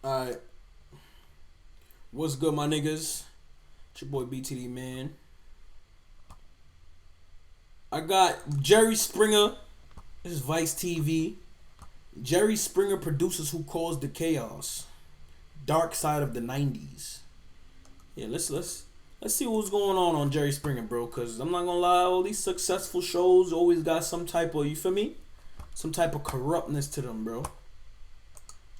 Alright. What's good, my niggas? It's your boy BTD, man. I got Jerry Springer. This is Vice TV. Jerry Springer produces Who Caused the Chaos. Dark Side of the 90s. Yeah, let's see what's going on Jerry Springer, bro. Cause I'm not gonna lie, all these successful shows always got some type of, you feel me? Some type of corruptness to them, bro.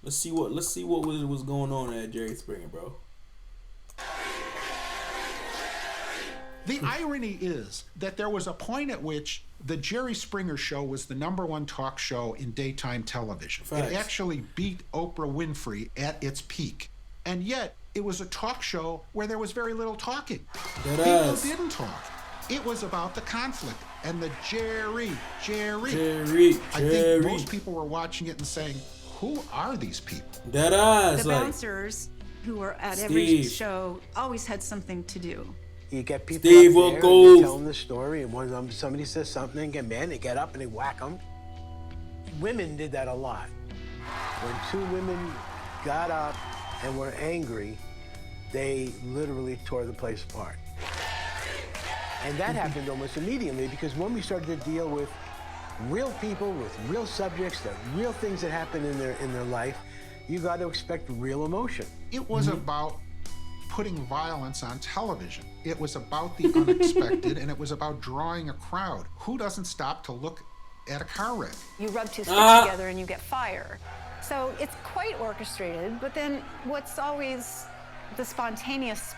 Let's see what was going on at Jerry Springer, bro. The irony is that there was a point at which the Jerry Springer Show was the #1 talk show in daytime television. Facts. It actually beat Oprah Winfrey at its peak. And yet, it was a talk show where there was very little talking. People didn't talk. It was about the conflict and the Jerry. I think most people were watching it and saying, who are these people? The bouncers who were at every show always had something to do. You get people up there and you tell them the story, and one of them, somebody says something, and get mad, they get up and they whack them. Women did that a lot. When two women got up and were angry, they literally tore the place apart. And that happened almost immediately, because when we started to deal with real people, with real subjects, the real things that happen in their life, you got to expect real emotion. It was about putting violence on television. It was about the unexpected, and it was about drawing a crowd. Who doesn't stop to look at a car wreck? You rub two sticks together and you get fire. So it's quite orchestrated, but then what's always the spontaneous,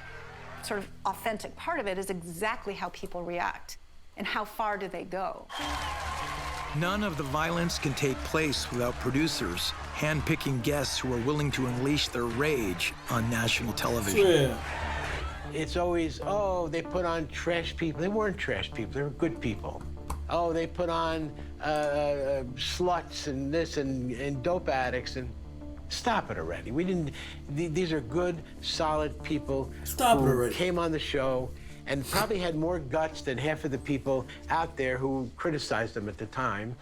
sort of authentic part of it is exactly how people react and how far do they go. None of the violence can take place without producers handpicking guests who are willing to unleash their rage on national television. Yeah. It's always, oh, they put on trash people. They weren't trash people, they were good people. Oh, they put on sluts and this and dope addicts, and stop it already. We didn't, these are good, solid people who came on the show and probably had more guts than half of the people out there who criticized them at the time.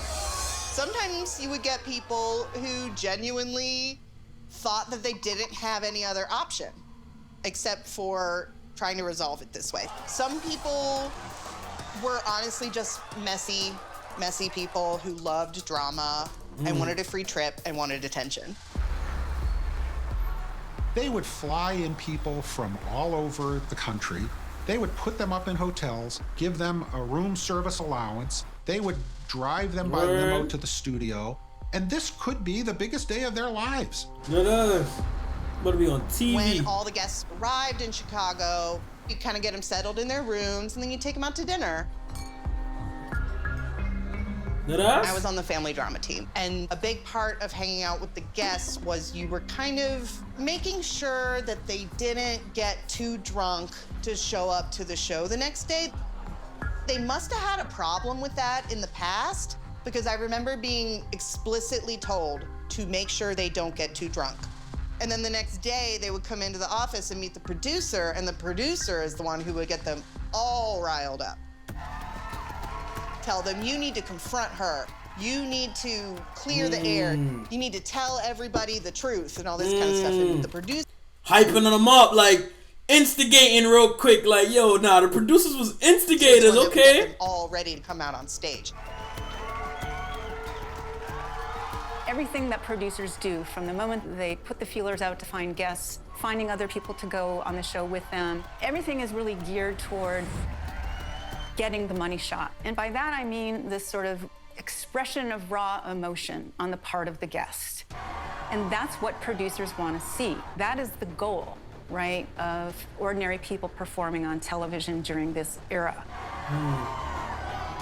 Sometimes you would get people who genuinely thought that they didn't have any other option except for trying to resolve it this way. Some people were honestly just messy people who loved drama and wanted a free trip and wanted attention. They would fly in people from all over the country. They would put them up in hotels, give them a room service allowance. They would drive them by limo to the studio. And this could be the biggest day of their lives. About to be on TV. When all the guests arrived in Chicago, you kind of get them settled in their rooms, and then you take them out to dinner. I was on the family drama team, and a big part of hanging out with the guests was you were kind of making sure that they didn't get too drunk to show up to the show the next day. They must have had a problem with that in the past, because I remember being explicitly told to make sure they don't get too drunk. And then the next day, they would come into the office and meet the producer, and the producer is the one who would get them all riled up. Tell them, you need to confront her. You need to clear the air. You need to tell everybody the truth and all this kind of stuff. And the producer... hyping them up, like instigating real quick, like, yo, nah, the producers was instigators, okay? Get them all ready to come out on stage. Everything that producers do from the moment they put the feelers out to find guests, finding other people to go on the show with them, everything is really geared toward getting the money shot. And by that I mean this sort of expression of raw emotion on the part of the guest. And that's what producers want to see. That is the goal, right, of ordinary people performing on television during this era.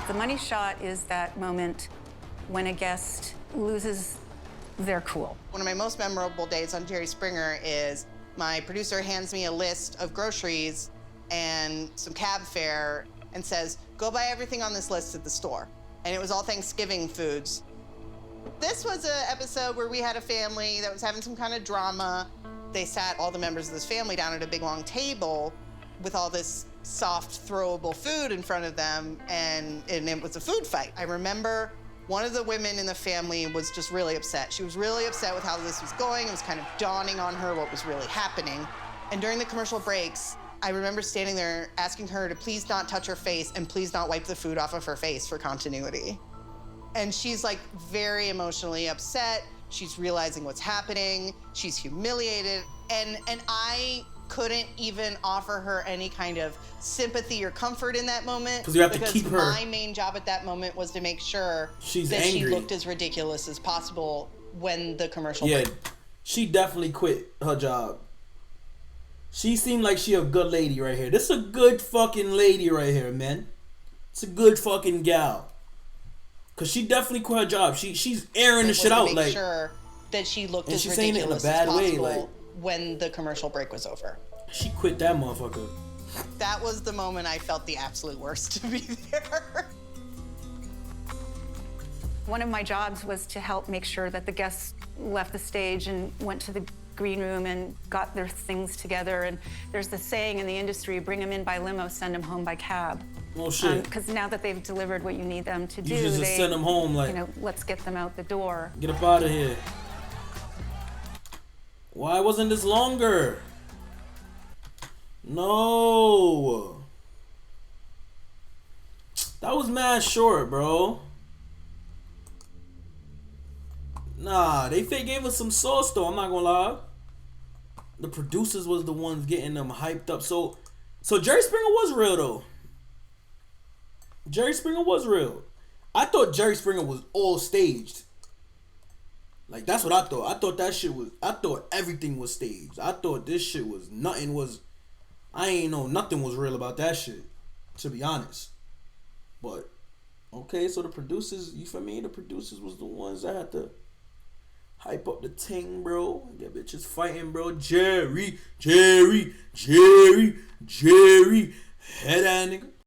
The money shot is that moment when a guest loses their cool. One of my most memorable days on Jerry Springer is my producer hands me a list of groceries and some cab fare and says, go buy everything on this list at the store. And it was all Thanksgiving foods. This was an episode where we had a family that was having some kind of drama. They sat all the members of this family down at a big long table with all this soft, throwable food in front of them, and it was a food fight. I remember One of the women in the family was just really upset. She was really upset with how this was going. It was kind of dawning on her what was really happening. And during the commercial breaks, I remember standing there asking her to please not touch her face and please not wipe the food off of her face for continuity. And she's like very emotionally upset. She's realizing what's happening. She's humiliated. And I couldn't even offer her any kind of sympathy or comfort in that moment. Because you have to keep her. My main job at that moment was to make sure she's that angry. she looked as ridiculous as possible when the commercial break. She definitely quit her job. She seemed like she a good lady right here. This is a good fucking lady right here, man. It's a good fucking gal. Cause she definitely quit her job. She's airing the shit out, like sure that she looked as she's saying it in a ridiculous bad as possible way, like when the commercial break was over. She quit that motherfucker. That was the moment I felt the absolute worst to be there. One of my jobs was to help make sure that the guests left the stage and went to the green room and got their things together. And there's the saying in the industry, bring them in by limo, send them home by cab. Oh shit. Because now that they've delivered what you need them to do, you just send them home, like, let's get them out the door. Get up out of here. Why wasn't this longer? No. That was mad short, bro. Nah, they gave us some sauce though, I'm not gonna lie. The producers was the ones getting them hyped up. So Jerry Springer was real though. Jerry Springer was real. I thought Jerry Springer was all staged. Like, that's what I thought. I thought everything was staged. I thought this shit was, I ain't know nothing was real about that shit, to be honest. But, okay, so the producers, you feel me? The producers was the ones that had to hype up the ting, bro. Get bitches fighting, bro. Jerry. Head that nigga.